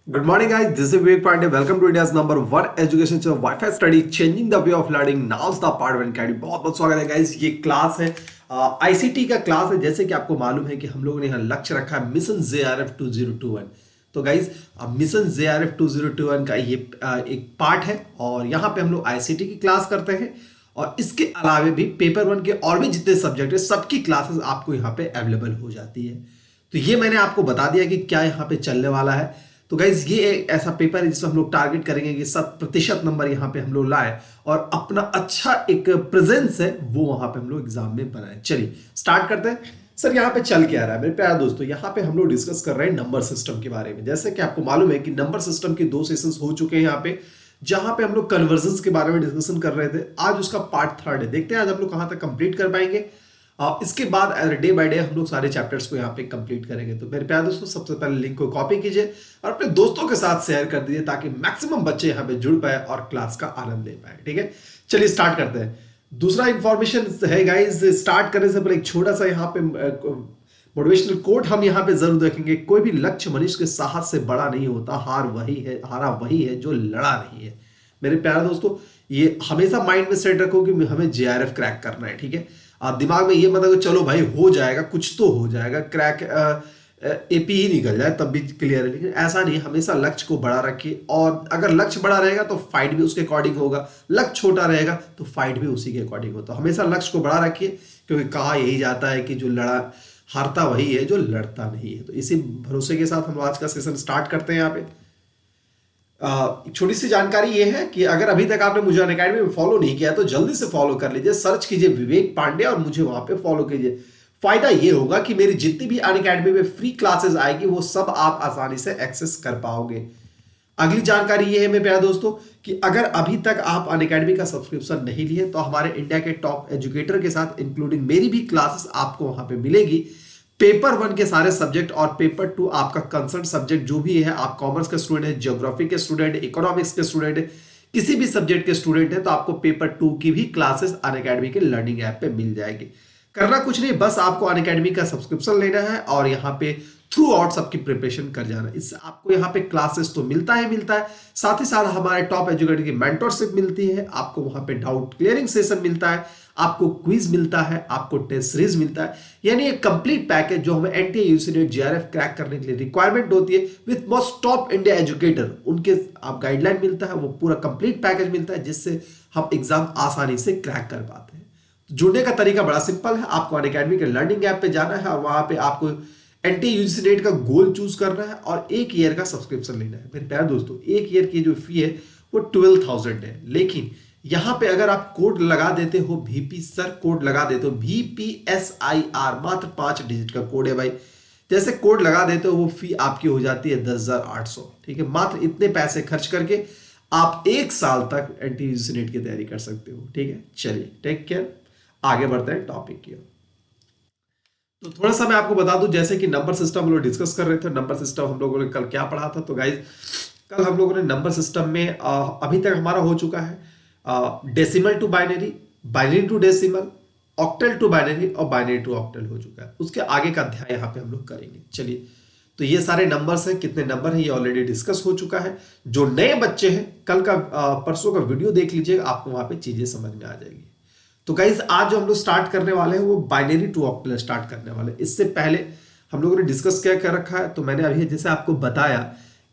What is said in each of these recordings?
Good morning, guys. This is Vivek Pandey. Welcome to India's number one education channel, Wi-Fi study, changing the way of learning. Now's the part when कैडी बहुत बहुत स्वागत है guys. ये class है ICT का class है। जैसे कि आपको मालूम है कि हम लोगों ने यहाँ लक्ष्य रखा है मिशन JRF 2021। तो गाइस मिशन JRF 2021 का ये एक पार्ट है और यहाँ पे हम लोग आईसीटी की क्लास करते हैं और इसके अलावे भी पेपर वन के और भी जितने सब्जेक्ट है सबकी क्लासेस आपको यहाँ पे अवेलेबल हो जाती है। तो ये मैंने आपको बता दिया कि क्या यहाँ पे चलने वाला है। तो गाइज ये एक ऐसा पेपर है जिसमें हम लोग टारगेट करेंगे कि 100% नंबर यहाँ पे हम लोग लाए और अपना अच्छा एक प्रेजेंस है वो वहां पे हम लोग एग्जाम में बनाए। चलिए स्टार्ट करते हैं। सर यहाँ पे चल क्या रहा है मेरे प्यारे दोस्तों, यहाँ पे हम लोग डिस्कस कर रहे हैं नंबर सिस्टम के बारे में। जैसे कि आपको मालूम है कि नंबर सिस्टम के 2 सेशंस हो चुके हैं यहाँ पे, जहां पे हम लोग कन्वर्जन्स के बारे में डिस्कशन कर रहे थे। आज उसका पार्ट 3 है। देखते हैं आज हम लोग कहां तक कंप्लीट कर पाएंगे। इसके बाद डे बाय डे हम लोग सारे चैप्टर्स को यहाँ पे कंप्लीट करेंगे। तो मेरे प्यारे दोस्तों सबसे पहले लिंक को कॉपी कीजिए और अपने दोस्तों के साथ शेयर कर दीजिए ताकि मैक्सिमम बच्चे यहाँ पे जुड़ पाए और क्लास का आनंद ले पाए। ठीक है, चलिए स्टार्ट करते हैं। दूसरा इंफॉर्मेशन है गाइस, स्टार्ट करने से पहले एक छोटा सा यहाँ पे मोटिवेशनल कोट हम यहाँ पे जरूर देखेंगे। कोई भी लक्ष्य मनुष्य के साहस से बड़ा नहीं होता, हारा वही है जो लड़ा नहीं है। मेरे प्यारे दोस्तों ये हमेशा माइंड में सेट रखो कि हमें JRF क्रैक करना है। ठीक है, आप दिमाग में ये मत रखो चलो भाई हो जाएगा, कुछ तो हो जाएगा, क्रैक एपी ही निकल जाए तब भी क्लियर है। लेकिन ऐसा नहीं, हमेशा लक्ष्य को बड़ा रखिए और अगर लक्ष्य बड़ा रहेगा तो फाइट भी उसके अकॉर्डिंग होगा, लक्ष्य छोटा रहेगा तो फाइट भी उसी के अकॉर्डिंग होता। हमेशा लक्ष्य को बड़ा रखिए क्योंकि कहा यही जाता है कि जो लड़ा हारता वही है जो लड़ता नहीं है। तो इसी भरोसे के साथ हम आज का सेशन स्टार्ट करते हैं। यहाँ पे छोटी सी जानकारी ये है कि अगर अभी तक आपने मुझे अनअकैडमी में फॉलो नहीं किया तो जल्दी से फॉलो कर लीजिए। सर्च कीजिए विवेक पांडे और मुझे वहां पे फॉलो कीजिए। फायदा ये होगा कि मेरी जितनी भी अनअकैडमी में फ्री क्लासेस आएगी वो सब आप आसानी से एक्सेस कर पाओगे। अगली जानकारी ये है मेरे प्यारे दोस्तों कि अगर अभी तक आप अनअकैडमी का सब्सक्रिप्शन नहीं लिए तो हमारे इंडिया के टॉप एजुकेटर के साथ इंक्लूडिंग मेरी भी क्लासेस आपको वहां पे मिलेगी। पेपर 1 के सारे सब्जेक्ट और पेपर 2 आपका कंसर्न सब्जेक्ट जो भी है, आप कॉमर्स के स्टूडेंट है, ज्योग्राफी के स्टूडेंट है, इकोनॉमिक्स के स्टूडेंट है, किसी भी सब्जेक्ट के स्टूडेंट है तो आपको पेपर 2 की भी क्लासेस अनअकैडमी के लर्निंग ऐप पे मिल जाएगी। करना कुछ नहीं, बस आपको अनअकैडमी का सब्सक्रिप्शन लेना है और यहाँ पे थ्रू आउट सबकी प्रिपरेशन कर जाना। इससे आपको यहाँ पे क्लासेस तो मिलता है, साथ ही साथ हमारे टॉप एजुकेटर की मेंटरशिप मिलती है, आपको वहां पे डाउट क्लियरिंग सेशन मिलता है, आपको क्विज मिलता है, आपको टेस्ट सीरीज मिलता है। यानी एक कंप्लीट पैकेज जो हमें NTA UC net JRF crack करने के लिए रिक्वायरमेंट होती है with most top India educator, उनके आप गाइडलाइन मिलता है, वो पूरा कंप्लीट पैकेज मिलता है जिससे हम एग्जाम आसानी से क्रैक कर पाते हैं। जुड़ने का तरीका बड़ा सिंपल है, आपको अनअकैडमी के लर्निंग ऐप पे जाना है और वहां पे आपको एनटीए यूजी नेट का गोल चूज करना है और 1 ईयर का सब्सक्रिप्शन लेना है। मेरे प्यारे दोस्तों 1 ईयर की जो फी है वो 12,000 है। लेकिन यहां पे अगर आप कोड लगा देते हो VP सर, कोड लगा देते हो VPSIR, मात्र 5 डिजिट का कोड है भाई। जैसे कोड लगा देते हो वो फी आपकी हो जाती है 10,800। ठीक है, मात्र इतने पैसे खर्च करके आप 1 साल तक एनटीए यूजी नेट की तैयारी कर सकते हो। ठीक है, चलिए टेक केयर, आगे बढ़ते हैं टॉपिक की ओर। तो थोड़ा सा मैं आपको बता दूं, जैसे कि नंबर सिस्टम हम लोग डिस्कस कर रहे थे। नंबर सिस्टम हम लोगों ने कल क्या पढ़ा था? तो गाइज कल हम लोगों ने नंबर सिस्टम में अभी तक हमारा हो चुका है decimal to binary, binary to decimal, octal to binary और बाइनरी टू ऑक्टल हो चुका है। उसके आगे का अध्याय यहाँ पे हम लोग करेंगे। चलिए, तो ये सारे नंबर्स हैं, कितने नंबर हैं ये ऑलरेडी डिस्कस हो चुका है। जो नए बच्चे हैं कल का परसों का वीडियो देख लीजिएगा, आपको वहां पे चीजें समझ में आ जाएगी। तो गाइज आज जो हम लोग स्टार्ट करने वाले हैं वो बाइनरी टू ऑक्टल स्टार्ट करने वाले हैं। इससे पहले हम लोगों ने डिस्कस क्या कर रखा है, तो मैंने अभी जैसे आपको बताया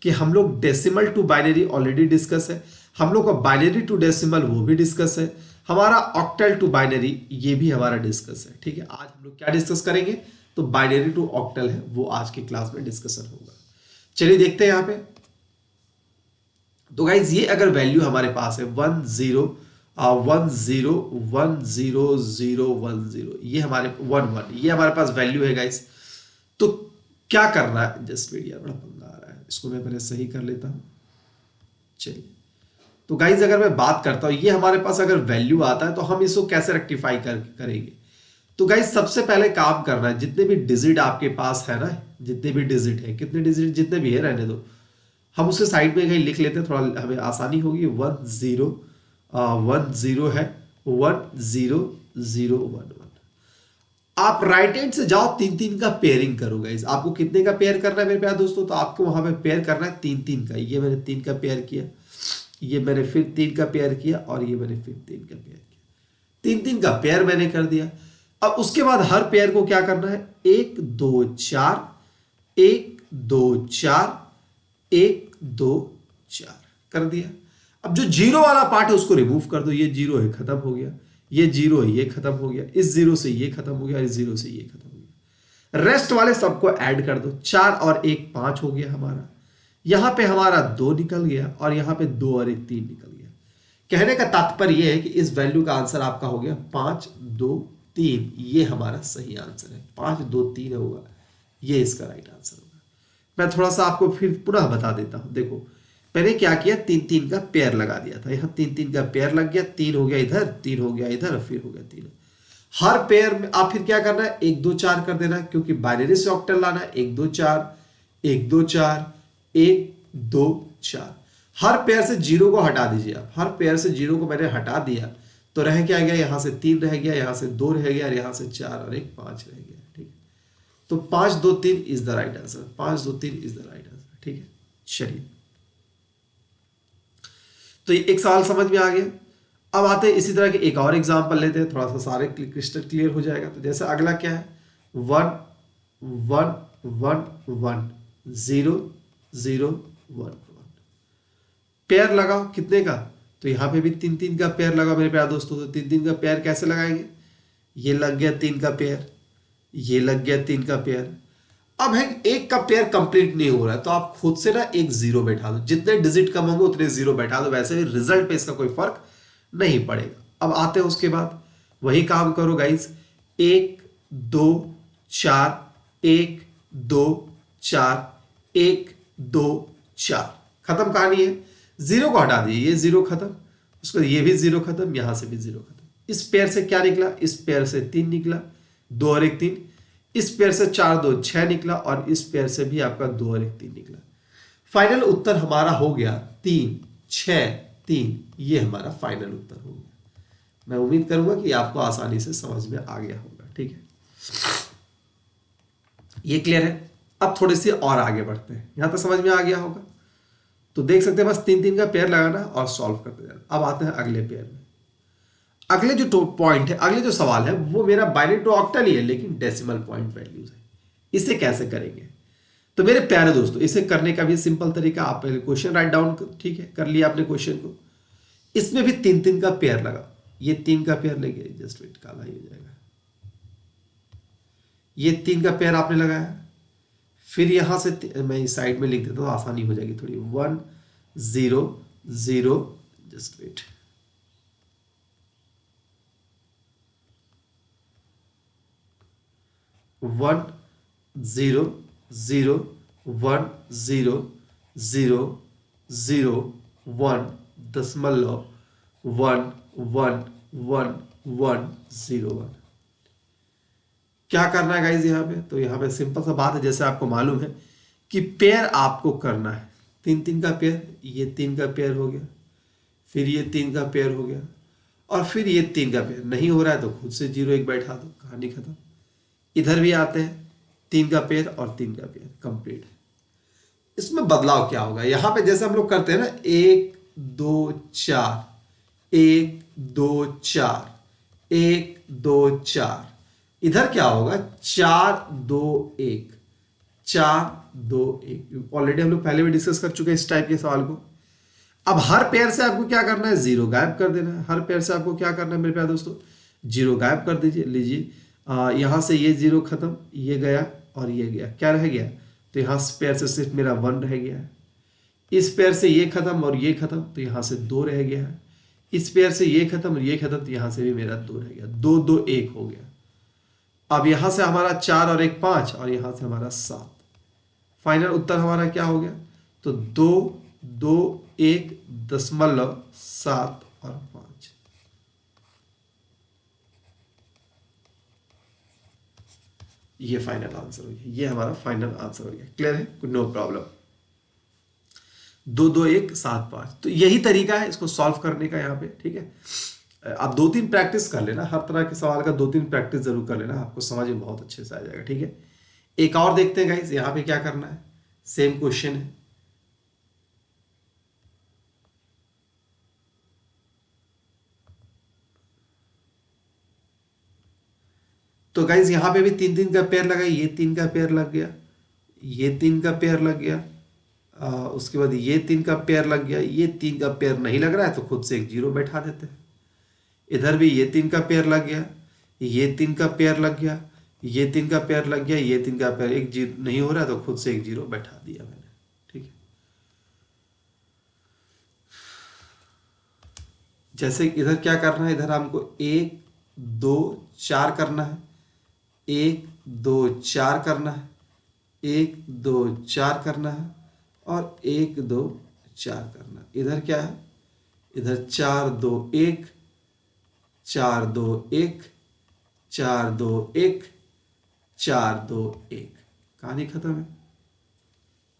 कि हम लोग decimal to binary already discuss है, हम लोग का बाइनरी टू डेसिमल वो भी डिस्कस है, हमारा ऑक्टल टू बाइनरी ये भी हमारा डिस्कस है। ठीक है, आज हम लोग क्या डिस्कस करेंगे? तो बाइनरी टू ऑक्टल है वो आज की क्लास में डिस्कशन होगा। चलिए देखते हैं यहाँ पे। तो गाइज ये अगर वैल्यू हमारे पास है 10 1 0 0 1 0, ये हमारे 1 1 ये हमारे पास वैल्यू है गाइस। तो क्या करना है? जस्ट मीडिया बड़ा पंगा आ रहा है, इसको मैं पहले सही कर लेता हूं। चलिए, तो गाइस अगर मैं बात करता हूं ये हमारे पास अगर वैल्यू आता है तो हम इसको कैसे रेक्टिफाई करेंगे? तो गाइस सबसे पहले काम करना है, जितने भी डिजिट आपके पास है ना, जितने भी डिजिट है, कितने डिजिट जितने भी है रहने दो, हम उसके साइड में कहीं लिख लेते हैं, थोड़ा हमें आसानी होगी। 1 0 1 0 है, 1 0 0 1 1। आप राइट हैंड से जाओ, तीन तीन का पेयरिंग करो गाइस। आपको कितने का पेयर करना है मेरे प्यारे दोस्तों? तो आपको वहां पे पेयर करना है तीन तीन का। ये मैंने तीन का पेयर किया, ये मैंने फिर तीन का पेयर किया, और ये मैंने फिर तीन का पेयर किया। तीन तीन का पेयर मैंने कर दिया। अब उसके बाद हर पेयर को क्या करना है? एक दो चार, एक दो चार, एक दो चार कर दिया। अब जो जीरो वाला पार्ट है उसको रिमूव कर दो। ये जीरो है, खत्म हो गया। ये जीरो है, ये खत्म हो गया। इस जीरो से ये खत्म हो गया, इस जीरो से ये खत्म हो गया। रेस्ट वाले सबको ऐड कर दो। चार और एक पांच हो गया हमारा। यहां पे हमारा दो निकल गया, और यहां पे दो और एक तीन निकल गया। कहने का तात्पर्य यह है कि इस वैल्यू का आंसर आपका हो गया 5, 2, 3। ये हमारा सही आंसर है, 5, 2, 3 होगा। ये इसका राइट आंसर होगा। मैं थोड़ा सा आपको फिर पुनः बता देता हूं। देखो, मैंने क्या किया, तीन तीन का पेयर लगा दिया था। यहां तीन तीन का पेयर लग गया, तीन हो गया इधर, तीन हो गया इधर, फिर हो गया तीन। हर पेयर में आप फिर क्या करना है? एक दो चार कर देना, क्योंकि बाइनरी से ऑक्टल लाना है। एक दो चार, एक दो चार, एक दो चार। हर पेयर से जीरो को हटा दीजिए आप। हर पेयर से जीरो को मैंने हटा दिया, तो रह क्या गया? यहां से तीन रह गया, यहां से दो रह गया, और यहां से चार और एक पांच रह गया। ठीक है, तो 5, 2, 3 is the right answer. 5, 2, 3 is the right answer. ठीक है, चलिए, तो एक सवाल समझ में आ गया। अब आते हैं इसी तरह के एक और एग्जांपल लेते हैं, थोड़ा सा सारे क्रिस्टल क्लियर हो जाएगा। तो जैसे अगला क्या है? 1, 1, 1, 1, 0, 0, 1, 1 पेयर लगाओ। कितने का? तो यहां पे भी तीन तीन का पेयर लगाओ मेरे प्यारे दोस्तों। तो तीन तीन का पेयर कैसे लगाएंगे? ये लग गया तीन का पेयर, ये लग गया तीन का पेयर। अब है एक का पेयर कंप्लीट नहीं हो रहा है, तो आप खुद से ना एक जीरो बैठा दो। जितने डिजिट कम होंगे उतने जीरो बैठा दो। वैसे भी रिजल्ट पे इसका कोई फर्क नहीं पड़ेगा। अब आते हैं उसके बाद, वही काम करो गाइस। 1, 2, 4, 1, 2, 4, 1, 2, 4 खत्म कहानी है। जीरो को हटा दीजिए, ये जीरो खत्म, उसको ये भी जीरो खत्म, यहां से भी जीरो खत्म। इस पेयर से क्या निकला? इस पेयर से तीन निकला, दो और एक तीन। इस पेयर से 4, 2, 6 निकला, और इस पेयर से भी आपका 2 और 1, 3 निकला। फाइनल उत्तर हमारा हो गया 3, 6, 3। ये हमारा फाइनल उत्तर हो गया। मैं उम्मीद करूंगा कि आपको आसानी से समझ में आ गया होगा। ठीक है, ये क्लियर है। अब थोड़ी सी और आगे बढ़ते हैं। यहां तक समझ में आ गया होगा, तो देख सकते हैं बस तीन तीन का पेयर लगाना और सॉल्व करते जाना। अब आते हैं अगले पेयर में। अगले जो पॉइंट है, अगले जो सवाल है, वो मेरा बाइनरी टू ऑक्टल ही है, लेकिन डेसिमल पॉइंट वैल्यूज है। इसे कैसे करेंगे? तो मेरे प्यारे दोस्तों, इसे करने का भी सिंपल तरीका, आप पहले क्वेश्चन राइट डाउन, ठीक है, कर लिया आपने क्वेश्चन को। इसमें भी तीन तीन का पेयर लगा। ये तीन का पेयर लेंगे, जस्ट वेट, काला ही हो जाएगा। ये तीन का पेयर आपने लगाया, फिर यहां से मैं इस साइड में लिख देता हूं, आसानी हो जाएगी थोड़ी। 1, 0, 0, जस्ट वेट, 1, 0, 0, 1, 0, 0, 0, 1, दशमलव 1, 1, 1, 1, 0, 1। क्या करना है गाइज यहां पे? तो यहां पे सिंपल सा बात है, जैसे आपको मालूम है कि पेयर आपको करना है। तीन तीन का पेयर, ये तीन का पेयर हो गया, फिर ये तीन का पेयर हो गया, और फिर ये तीन का पेयर। नहीं हो रहा है तो खुद से जीरो एक बैठा दो, कहानी खत्म। इधर भी आते हैं, तीन का पेयर और तीन का पेयर कंप्लीट है। इसमें बदलाव क्या होगा? यहां पे जैसे हम लोग करते हैं ना, 1, 2, 4, 1, 2, 4, 1, 2, 4। इधर क्या होगा? 4, 2, 1, 4, 2, 1। ऑलरेडी हम लोग पहले भी डिस्कस कर चुके हैं इस टाइप के सवाल को। अब हर पेयर से आपको क्या करना है? जीरो गायब कर देना है। हर पेयर से आपको क्या करना है मेरे प्यारे दोस्तों? जीरो गायब कर दीजिए। लीजिए, यहां से ये जीरो खत्म, ये गया और ये गया, क्या रह गया? तो यहां से पेयर से सिर्फ मेरा 1 रह गया है। इस पेयर से ये खत्म और ये खत्म, तो यहां से 2 रह गया है। इस पेयर से ये खत्म और ये खत्म, तो यहां से भी मेरा 2 रह गया। 2, 2, 1 हो गया। अब यहां से हमारा 4 और 1, 5, और यहां से हमारा 7। फाइनल उत्तर हमारा क्या हो गया? तो 2, 2, 1, दशमलव 7 और 5। ये फाइनल आंसर हो गया। ये हमारा फाइनल आंसर हो गया। क्लियर है? No problem. 2, 2, 1, 7, 5। तो यही तरीका है इसको सॉल्व करने का यहाँ पे। ठीक है, आप 2-3 प्रैक्टिस कर लेना, हर तरह के सवाल का 2-3 प्रैक्टिस जरूर कर लेना, आपको समझ में बहुत अच्छे से आ जाएगा। ठीक है, एक और देखते हैं गाइस, यहाँ पे क्या करना है। सेम क्वेश्चन है। तो गाइज यहाँ पे भी 3-3 का पेयर लगा, ये 3 का पेयर लग गया, ये 3 का पेयर लग गया, उसके बाद ये 3 का पेयर लग गया, ये 3 का पेयर नहीं लग रहा है तो खुद से एक जीरो बैठा देते हैं। इधर भी ये 3 का पेयर लग गया, ये 3 का पेयर लग गया, ये 3 का पेयर लग गया, ये 3 का पेयर, एक जीरो नहीं हो रहा है तो खुद से एक जीरो बैठा दिया मैंने। ठीक है, जैसे इधर क्या करना है, इधर हमको 1 2 4 करना है, 1 2 4 करना है, 1 2 4 करना है, और 1 2 4 करना है। इधर क्या है, इधर 4 2 1, 4 2 1, 4 2 1, 4 2 1, कहानी खत्म है।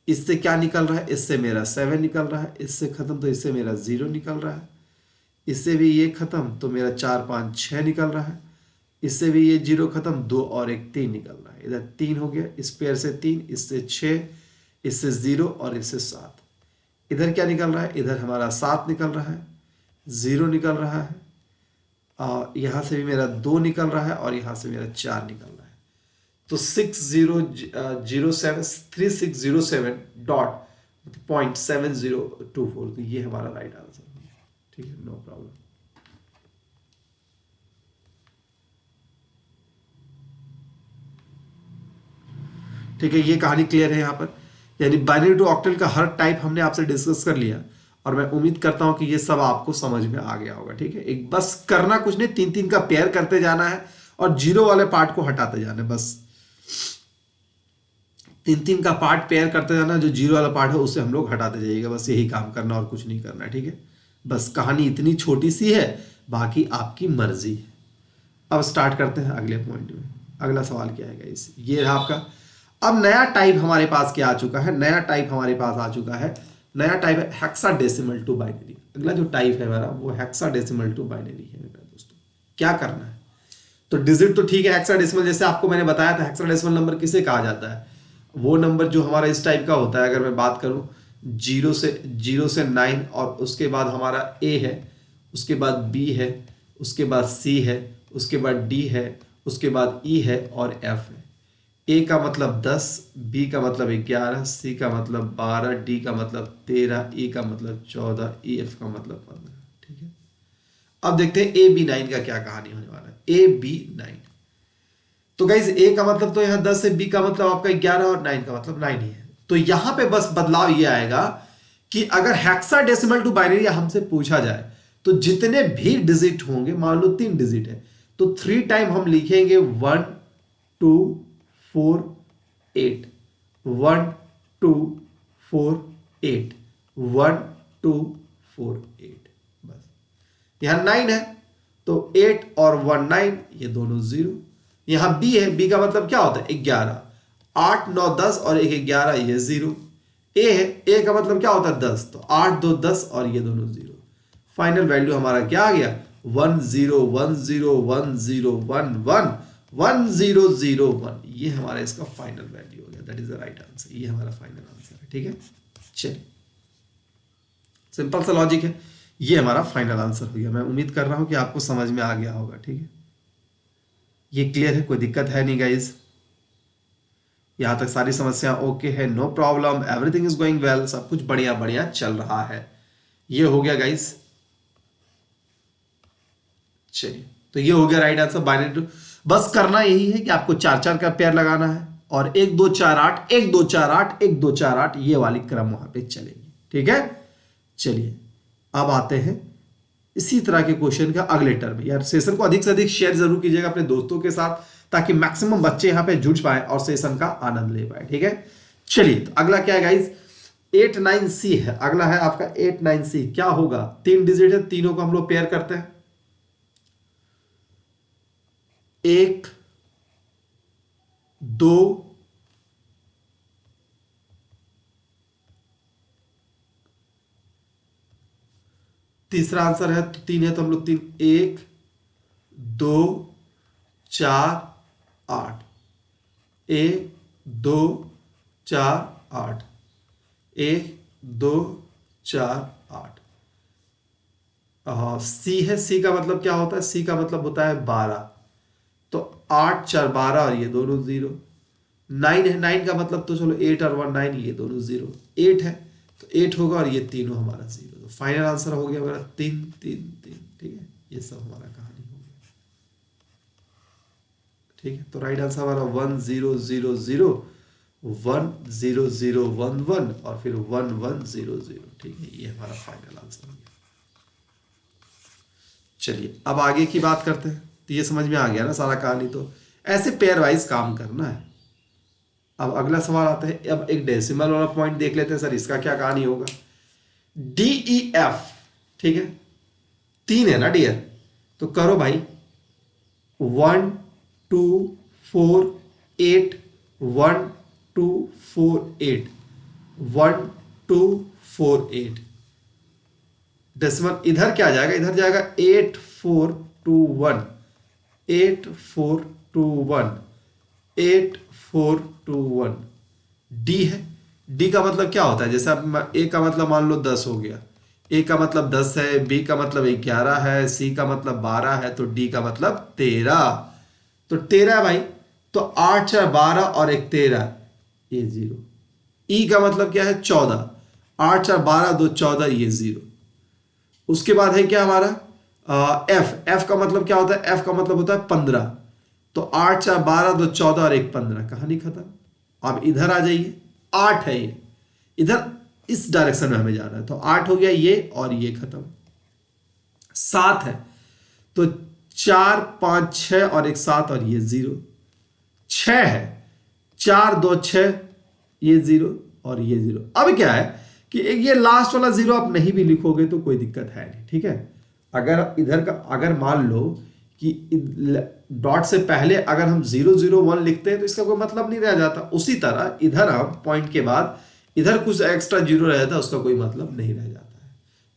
इससे क्या निकल रहा है, इससे मेरा 7 निकल रहा है, इससे खत्म तो इससे मेरा 0 निकल रहा है, इससे भी ये खत्म तो मेरा 4 5 6 निकल रहा है, इससे भी ये 0 खत्म, 2 और 1 3 निकल रहा है। इधर 3 हो गया, इस पेयर से 3, इससे 6, इससे 0 और इससे 7। इधर क्या निकल रहा है, इधर हमारा 7 निकल रहा है, 0 निकल रहा है, और यहाँ से भी मेरा 2 निकल रहा है, और यहाँ से मेरा 4 निकल रहा है। तो 6007.7024, तो ये हमारा राइट आंसर है। ठीक है, नो प्रॉब्लम। ठीक है, ये कहानी क्लियर है यहाँ पर। यानी बाइनरी टू ऑक्टल का हर टाइप हमने आपसे डिस्कस कर लिया, और मैं उम्मीद करता हूं कि ये सब आपको समझ में आ गया होगा। ठीक है, एक बस करना कुछ नहीं, 3-3 का पेयर करते जाना है और जीरो वाले पार्ट को हटाते जाना है। बस 3-3 का पार्ट पेयर करते जाना, जो जीरो वाला पार्ट है उसे हम लोग हटाते जाइएगा, बस यही काम करना और कुछ नहीं करना है। ठीक है, बस कहानी इतनी छोटी सी है, बाकी आपकी मर्जी है। अब स्टार्ट करते हैं अगले पॉइंट में। अगला सवाल क्या है गाइस, ये है आपका। अब नया टाइप हमारे पास क्या आ चुका है, नया टाइप हमारे पास आ चुका है, नया टाइप है हेक्साडेसिमल टू बाइनरी। अगला जो टाइप है हमारा वो हेक्साडेसिमल टू बाइनरी है मेरे दोस्तों। क्या करना है, तो डिजिट तो ठीक है, हेक्साडेसिमल जैसे आपको मैंने बताया था, हेक्साडेसिमल नंबर किसे कहा जाता है, वो नंबर जो हमारा इस टाइप का होता है। अगर मैं बात करूं, जीरो से 9, और उसके बाद हमारा ए है, उसके बाद बी है, उसके बाद सी है, उसके बाद डी है, उसके बाद ई है और एफ है। ए का मतलब 10, बी का मतलब 11, सी का मतलब 12, डी का मतलब 13, ई का मतलब 14, ई एफ का मतलब 15। ठीक है, अब देखते हैं ए बी 9 का क्या कहानी होने वाला है। ए बी 9, तो गाइज ए का मतलब तो यहां 10 है, बी का मतलब आपका 11, और 9 का मतलब 9 ही है। तो यहां पे बस बदलाव ये आएगा कि अगर हेक्साडेसिमल टू बाइनरी हमसे पूछा जाए, तो जितने भी डिजिट होंगे, मान लो 3 डिजिट है, तो 3 टाइम हम लिखेंगे 1 2 4 8, 1 2 4 8, 1 2 4 8। बस यहां 9 है तो 8 और 1 9, ये दोनों 0। यहां बी है, बी का मतलब क्या होता है 11, 8 9 10 और 1 11, ये 0। ए है, ए का मतलब क्या होता है 10, तो 8 2 10 और ये दोनों 0। फाइनल वैल्यू हमारा क्या आ गया, 1 0 1 0 1 0 1 1 1 0 0 1। ये हमारा इसका फाइनल वैल्यू हो गया, that is the right answer. ये हमारा फाइनल आंसर है। ठीक है, चलिए, सिंपल सा लॉजिक है, ये हमारा फाइनल आंसर हो गया। मैं उम्मीद कर रहा हूं कि आपको समझ में आ गया होगा। ठीक है, ये क्लियर है, कोई दिक्कत है नहीं गाइज, यहां तक सारी समस्या ओके है, no problem, everything is going well, सब कुछ बढ़िया बढ़िया चल रहा है। ये हो गया गाइज, चलिए, तो ये हो गया राइट आंसर बाइनरी टू। बस करना यही है कि आपको 4 4 का पेयर लगाना है, और 1 2 4 8 1 2 4 8 1 2 4 8, ये वाली क्रम वहां पे चलेगी। ठीक है, चलिए अब आते हैं इसी तरह के क्वेश्चन का अगले टर्म। यार सेशन को अधिक से अधिक शेयर जरूर कीजिएगा अपने दोस्तों के साथ, ताकि मैक्सिमम बच्चे यहां पे जुड़ पाए और सेशन का आनंद ले पाए। ठीक है, चलिए, तो अगला क्या है गाइज, 8 9 सी है। अगला है आपका 8 9 सी। क्या होगा, 3 डिजिट है, तीनों को हम लोग पेयर करते हैं, 1 2 3 तीसरा आंसर है तो 3 है, तो हम लोग 3, 1 2 4 8, 1 2 4 8, 1 2 4 8। सी है, सी का मतलब क्या होता है? सी का मतलब होता है 12, तो 8 4 12 और ये दोनों जीरो। 9 है, 9 का मतलब तो चलो 8 और 1 9, ये दोनों जीरो। 8 है तो 8 होगा और ये तीनों हमारा जीरो। तो फाइनल आंसर हो गया हमारा 3 3 3। ठीक है, ये सब हमारा कहानी हो गया। ठीक है, तो राइट आंसर हमारा 1 0 0 0 1 0 0 1 1 और फिर 1 1 0 0। ठीक है, ये हमारा फाइनल आंसर हो गया। चलिए अब आगे की बात करते हैं। तो ये समझ में आ गया ना सारा कहानी। तो ऐसे पेयर वाइज काम करना है। अब अगला सवाल आता है, अब एक डेसिमल वाला पॉइंट देख लेते हैं। सर इसका क्या कहानी होगा? डी ई एफ, ठीक है, 3 है ना डियर, तो करो भाई 1 2 4 8 1 2 4 8 1 2 4 8। डेसिमल इधर क्या जाएगा? इधर जाएगा 8 4 2 1 8 4 2 1 8 4 2 1। डी है, डी का मतलब क्या होता है? जैसे अब ए का मतलब मान लो 10 हो गया, ए का मतलब 10 है, बी का मतलब 11 है, सी का मतलब 12 है, तो डी का मतलब 13। तो 13 है भाई, तो 8 4 12 और एक 13, ये जीरो। ई का मतलब क्या है? 14, 8 4 12 2 14, ये जीरो। उसके बाद है क्या हमारा? एफ, एफ का मतलब क्या होता है? एफ का मतलब होता है 15, तो 8 4 12 2 14 और एक 15, कहानी खत्म। अब इधर आ जाइए, 8 है ये, इधर इस डायरेक्शन में हमें जाना है, तो 8 हो गया ये और ये खत्म। 7 है तो 4 5 6 और एक 7 और ये जीरो। 6 है, 4 2 6, ये जीरो और ये जीरो। अब क्या है कि ये लास्ट वाला जीरो आप नहीं भी लिखोगे तो कोई दिक्कत है नहीं। ठीक है, अगर इधर का अगर मान लो कि डॉट से पहले अगर हम 0 0 1 लिखते हैं तो इसका कोई मतलब नहीं रह जाता। उसी तरह इधर हम पॉइंट के बाद इधर कुछ एक्स्ट्रा जीरो रह जाता है, उसका कोई मतलब नहीं रह जाता है।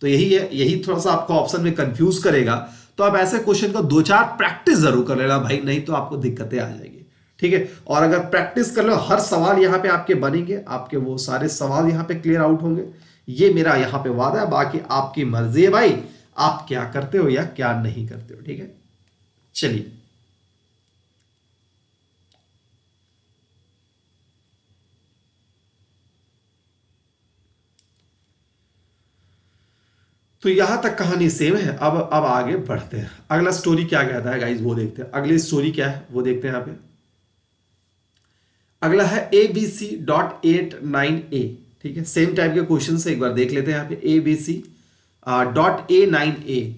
तो यही है, यही थोड़ा सा आपको ऑप्शन में कंफ्यूज करेगा। तो आप ऐसे क्वेश्चन का 2 4 प्रैक्टिस जरूर कर लेना भाई, नहीं तो आपको दिक्कतें आ जाएगी। ठीक है, और अगर प्रैक्टिस कर लो, हर सवाल यहां पे आपके बनेंगे, आपके वो सारे सवाल यहां पे क्लियर आउट होंगे, ये मेरा यहां पे वादा है। बाकी आपकी मर्जी है भाई, आप क्या करते हो या क्या नहीं करते हो। ठीक है, चलिए तो यहां तक कहानी सेम है। अब आगे बढ़ते हैं। अगला स्टोरी क्या कहता है गाइस, वो देखते हैं। अगली स्टोरी क्या है वो देखते हैं यहां पे। अगला है ABC.89A। ठीक है, सेम टाइप के क्वेश्चन से एक बार देख लेते हैं यहां पे। ABC.A9A।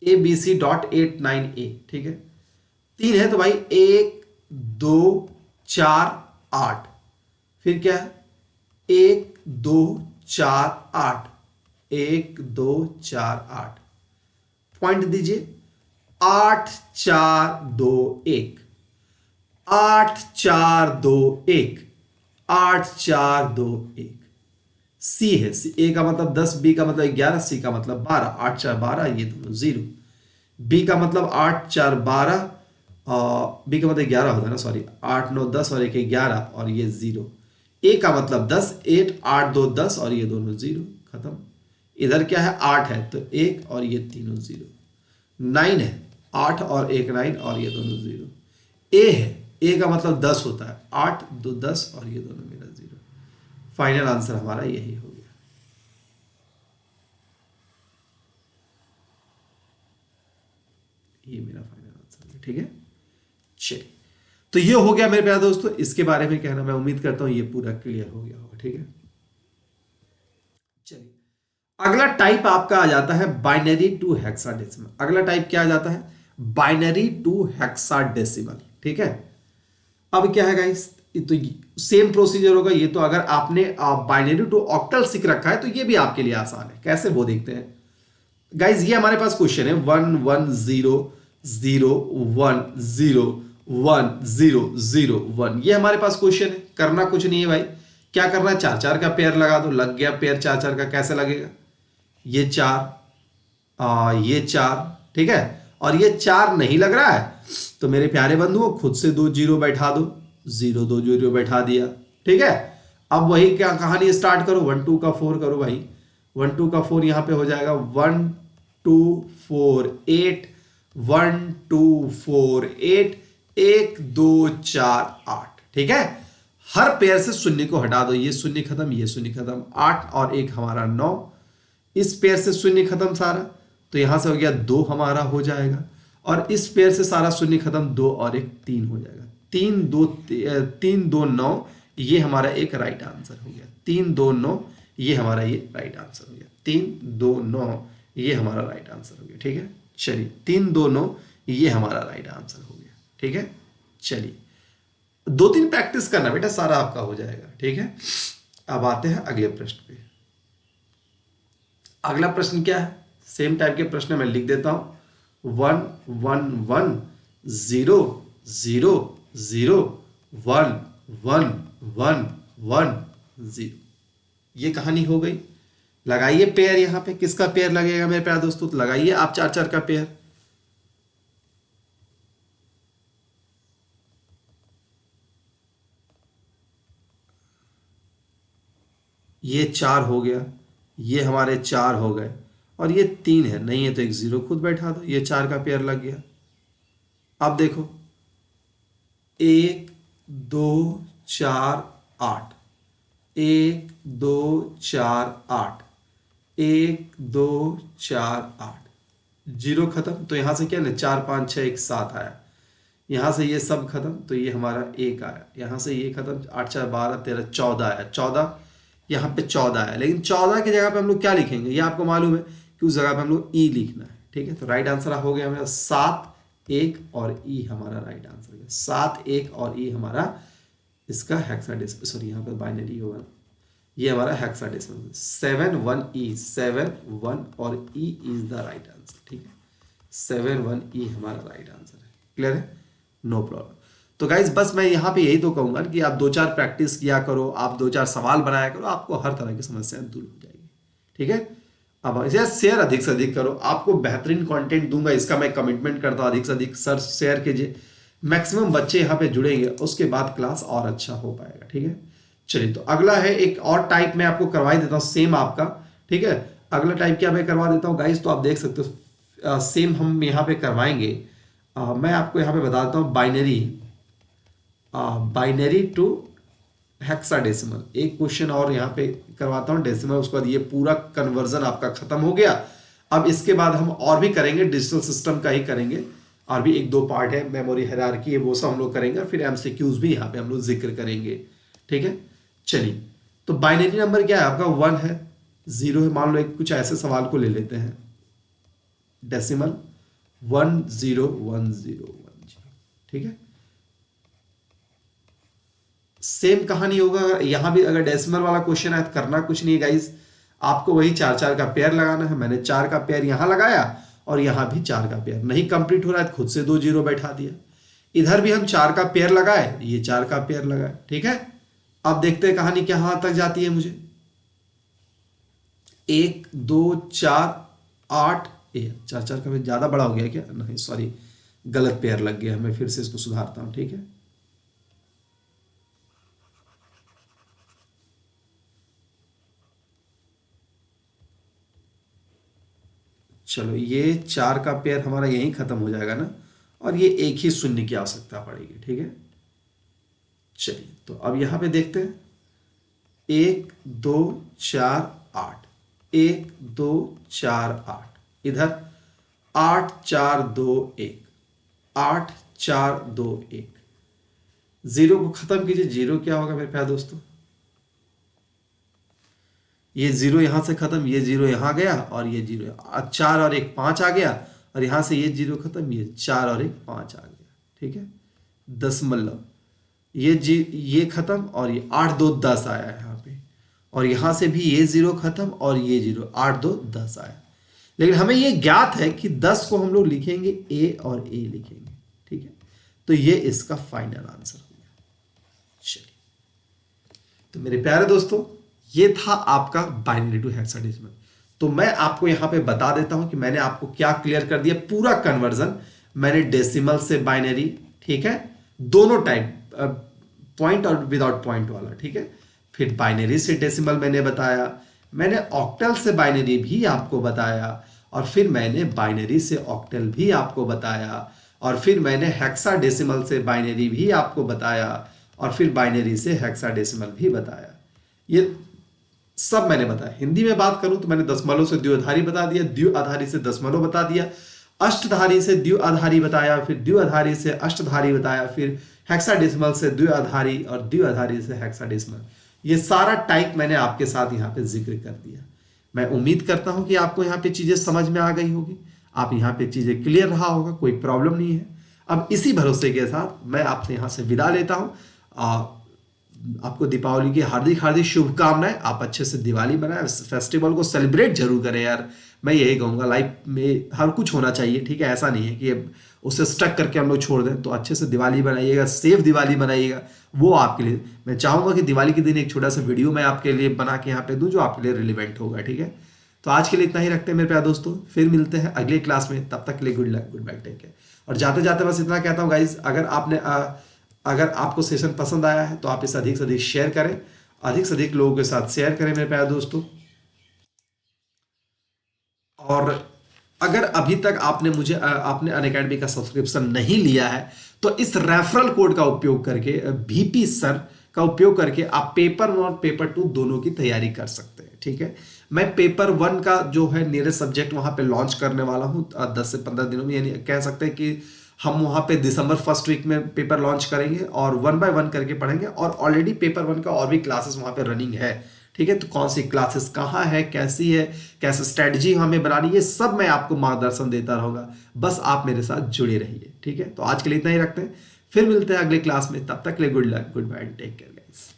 ABC.89A। ठीक है, 3 है तो भाई 1 2 4 8, फिर क्या है? 1 2 4 8, 1 2 4 8, पॉइंट दीजिए। 8 4 2 1, 8 4 2 1, 8 4 2 1। सी है, सी ए का मतलब 10, बी का मतलब 11, सी का मतलब 12, 8 4 12, ये दोनों जीरो। बी का मतलब 8 4 12, बी का मतलब 11 होता है ना, सॉरी, 8 9 10 और एक 11 और ये जीरो। ए का मतलब 10, 8 8 2 10 और ये दोनों जीरो, खत्म। इधर क्या है? 8 है तो 1 और ये तीनों जीरो। 9 है, 8 और एक 9 और ये दोनों जीरो। ए है, ए का मतलब 10 होता है, 8 2 10 और ये दोनों मेरा जीरो। फाइनल आंसर हमारा यही हो गया। ये मेरा फाइनल आंसर है। ठीक है, चलिए तो ये हो गया मेरे प्यारे दोस्तों, इसके बारे में कहना, मैं उम्मीद करता हूं ये पूरा क्लियर हो गया होगा। ठीक है, चलिए अगला टाइप आपका आ जाता है बाइनरी टू हेक्साडेसिमल। अगला टाइप क्या आ जाता है? Binary to hexadecimal. ठीक है, अब क्या है गाइस, तो सेम प्रोसीजर होगा। ये तो अगर आपने बाइनरी टू ऑक्टल सीख रखा है तो ये भी आपके लिए आसान है। कैसे वो देखते हैं गाइस। ये हमारे पास क्वेश्चन है 1 1 0 0 1 0 1 0 0 1। ये हमारे पास क्वेश्चन है, करना कुछ नहीं है भाई। क्या करना है, 4 4 का पेयर लगा दो, लग गया पेयर 4 4 का। कैसे लगेगा, ये 4 ये 4, ठीक है। और ये 4 नहीं लग रहा है तो मेरे प्यारे बंधुओं खुद से 2 जीरो बैठा दो, 0 2 जीरो बैठा दिया, ठीक है। अब वही क्या कहानी स्टार्ट करो, 1 2 का 4 करो भाई। 1 2 का 4 यहां पे हो जाएगा 1 2 4 8, 1 2 4 8, 1 2 4 8, ठीक है। हर पेयर से शून्य को हटा दो, ये शून्य खत्म, ये शून्य खत्म, 8 और 1 हमारा 9। इस पेयर से शून्य खत्म सारा, तो यहां से हो गया 2 हमारा हो जाएगा। और इस पेयर से सारा शून्य खत्म, 2 और 1 3 हो जाएगा। 3 2 9, ये हमारा एक राइट आंसर हो गया। 3 2 9, ये हमारा ये राइट आंसर हो गया। 3 2 9, ये हमारा राइट आंसर हो गया, ठीक है। चलिए 3 2 9, ये हमारा राइट आंसर हो गया, ठीक है। चलिए 2 3 प्रैक्टिस करना बेटा, सारा आपका हो जाएगा, ठीक है। अब आते हैं अगले प्रश्न पे। अगला प्रश्न क्या है, सेम टाइप के प्रश्न मैं लिख देता हूं। 1 1 1 0 0 0 1 1 1 1 0। ये कहानी हो गई। लगाइए पेयर, यहां पे किसका पेयर लगेगा मेरे प्यारे दोस्तों, तो लगाइए आप 4 4 का पेयर। ये 4 हो गया, ये हमारे 4 हो गए, और ये 3 है, नहीं है तो एक 0 खुद बैठा दो, ये 4 का पेयर लग गया। अब देखो 1 2 4 8, 1 2 4 8, 1 2 4 8, 0 खत्म, तो यहां से क्या ले, 4 5 6 1 7 आया। यहां से ये सब खत्म, तो ये हमारा 1 आया। यहां से ये खत्म, 8 4 12 13 14 आया। 14, यहाँ पे 14 आया, लेकिन 14 की जगह पे हम लोग क्या लिखेंगे, ये आपको मालूम है कि उस जगह पे हम लोग ई लिखना है, ठीक है। तो राइट आंसर हो गया हमारा 7 1 और ई हमारा राइट आंसर हो गया। 7 1 और ई हमारा इसका हेक्साडेसिमल, सॉरी यहाँ पे बाइनरी होगा, ये हमारा हेक्साडेसिमल 7 1 ई, 7 1 और E is the right answer, ठीक है। 7 1 ई हमारा राइट आंसर है। क्लियर है, नो प्रॉब्लम। तो गाइज बस मैं यहाँ पे यही तो कहूंगा कि आप 2 4 प्रैक्टिस किया करो, आप 2 4 सवाल बनाया करो, आपको हर तरह की समस्याएं दूर हो जाएगी, ठीक है। अब इसे शेयर अधिक से अधिक करो, आपको बेहतरीन कंटेंट दूंगा, इसका मैं कमिटमेंट करता हूँ। अधिक से अधिक सर शेयर कीजिए, मैक्सिमम बच्चे यहाँ पे जुड़ेंगे, उसके बाद क्लास और अच्छा हो पाएगा, ठीक है। चलिए तो अगला है एक और टाइप मैं आपको करवाई देता हूँ, सेम आपका, ठीक है। अगला टाइप क्या मैं करवा देता हूँ गाइज, तो आप देख सकते हो सेम हम यहाँ पे करवाएंगे। मैं आपको यहाँ पे बता देता हूँ बाइनरी टू हेक्साडेसिमल। एक क्वेश्चन और यहाँ पे करवाता हूँ डेसिमल, उसके बाद ये पूरा कन्वर्जन आपका खत्म हो गया। अब इसके बाद हम और भी करेंगे, डिजिटल सिस्टम का ही करेंगे, और भी 1 2 पार्ट है, मेमोरी हायरार्की है, वो सब हम लोग करेंगे, और फिर एमसीक्यूज भी यहाँ पे हम लोग जिक्र करेंगे, ठीक है। चलिए तो बाइनरी नंबर क्या है आपका, 1 है 0 है। मान लो एक कुछ ऐसे सवाल को ले लेते हैं, डेसिमल 1 0 1 0 1 0, ठीक है। सेम कहानी होगा, यहां भी अगर डेसिमल वाला क्वेश्चन है तो करना कुछ नहीं है गाइस, आपको वही 4 4 का पेयर लगाना है। मैंने 4 का पेयर यहां लगाया, और यहां भी 4 का पेयर। नहीं कंप्लीट हो रहा है तो खुद से 2 0 बैठा दिया। इधर भी हम 4 का पेयर लगाए, ये 4 का पेयर लगाए, ठीक है। अब देखते हैं कहानी कहां तक जाती है। मुझे 1 2 4 8, 4 4 का पेयर ज्यादा बड़ा हो गया क्या, नहीं सॉरी गलत पेयर लग गया, मैं फिर से इसको सुधारता हूं, ठीक है। चलो ये 4 का पेयर हमारा यहीं खत्म हो जाएगा ना, और ये एक ही शून्य की आवश्यकता पड़ेगी, ठीक है। चलिए तो अब यहां पे देखते हैं, 1 2 4 8, 1 2 4 8, इधर 8 4 2 1, 8 4 2 1, 0 को खत्म कीजिए। 0 क्या होगा मेरे प्यारे दोस्तों, ये 0 यहां से खत्म, ये 0 यहां गया, और ये 0 4 और 1 5 आ गया, और यहां से ये 0 खत्म, ये 4 और 1 5 आ गया, ठीक है। दशमलव, ये खत्म, और ये 8 2 10 आया है यहाँ पे, और यहां से भी ये 0 खत्म, और ये 0 8 2 10 आया। लेकिन हमें ये ज्ञात है कि 10 को हम लोग लिखेंगे ए और ए लिखेंगे, ठीक है। तो ये इसका फाइनल आंसर हो गया। चलिए, तो मेरे प्यारे दोस्तों, ये था आपका बाइनरी टू हेक्साडेसिमल। तो मैं आपको यहां पे बता देता हूं कि मैंने आपको क्या क्लियर कर दिया। पूरा कन्वर्जन मैंने डेसिमल से बाइनरी, ठीक है, दोनों टाइप, पॉइंट और विदाउट पॉइंट वाला, ठीक है। फिर बाइनरी से डेसिमल मैंने बताया, मैंने ऑक्टल से बाइनरी भी आपको बताया, और फिर मैंने बाइनरी से ऑक्टल भी आपको बताया, और फिर मैंने हेक्साडेसिमल से बाइनरी भी आपको बताया, और फिर बाइनरी से हेक्साडेसिमल भी बताया। ये सब मैंने बताया। हिंदी में बात करूं तो मैंने दशमलव से द्विआधारी बता दिया, द्विआधारी से दशमलव बता दिया, अष्टधारी से द्विआधारी बताया, फिर द्विआधारी से अष्टधारी बताया, फिर हेक्साडेसिमल से द्विआधारी, और द्विआधारी से हेक्साडेसिमल। ये सारा टाइप मैंने आपके साथ यहाँ पे जिक्र कर दिया। मैं उम्मीद करता हूं कि आपको यहाँ पे चीजें समझ में आ गई होगी, आप यहाँ पे चीजें क्लियर रहा होगा, कोई प्रॉब्लम नहीं है। अब इसी भरोसे के साथ मैं आपसे यहाँ से विदा लेता हूँ। आपको दीपावली की हार्दिक हार्दिक शुभकामनाएं। आप अच्छे से दिवाली मनाएं, फेस्टिवल को सेलिब्रेट जरूर करें यार। मैं यही कहूंगा, लाइफ में हर कुछ होना चाहिए, ठीक है। ऐसा नहीं है कि उसे स्टक करके हम लोग छोड़ दें। तो अच्छे से दिवाली बनाइएगा, सेफ दिवाली बनाइएगा। वो आपके लिए मैं चाहूंगा कि दिवाली के दिन एक छोटा सा वीडियो मैं आपके लिए बना के यहाँ पे दूं, जो आपके लिए रिलेवेंट होगा, ठीक है। तो आज के लिए इतना ही रखते हैं मेरे प्यारे दोस्तों, फिर मिलते हैं अगले क्लास में। तब तक के लिए good luck, goodbye, take care. और जाते जाते बस इतना कहता हूँ गाइज, अगर आपको सेशन पसंद आया है तो आप इसे अधिक से अधिक शेयर करें, अधिक से अधिक लोगों के साथ शेयर करें मेरे प्यारे दोस्तों। और अगर अभी तक आपने अनअकैडमी का सब्सक्रिप्शन नहीं लिया है तो इस रेफरल कोड का उपयोग करके, VP सर का उपयोग करके, आप पेपर 1 और पेपर 2 दोनों की तैयारी कर सकते हैं, ठीक है। मैं पेपर 1 का जो है नियरेस्ट सब्जेक्ट वहां पे लॉन्च करने वाला हूं 10 से 15 दिनों में, यानी कह सकते हैं कि हम वहां पे दिसंबर फर्स्ट वीक में पेपर लॉन्च करेंगे और 1 बाय 1 करके पढ़ेंगे। और ऑलरेडी पेपर 1 का और भी क्लासेस वहां पे रनिंग है, ठीक है। तो कौन सी क्लासेस कहाँ है, कैसी है, कैसे स्ट्रेटजी हमें बनानी, ये सब मैं आपको मार्गदर्शन देता रहूंगा। बस आप मेरे साथ जुड़े रहिए, ठीक है। तो आज के लिए इतना ही रखते हैं, फिर मिलते हैं अगले क्लास में। तब तक के लिए good luck, goodbye, take care guys.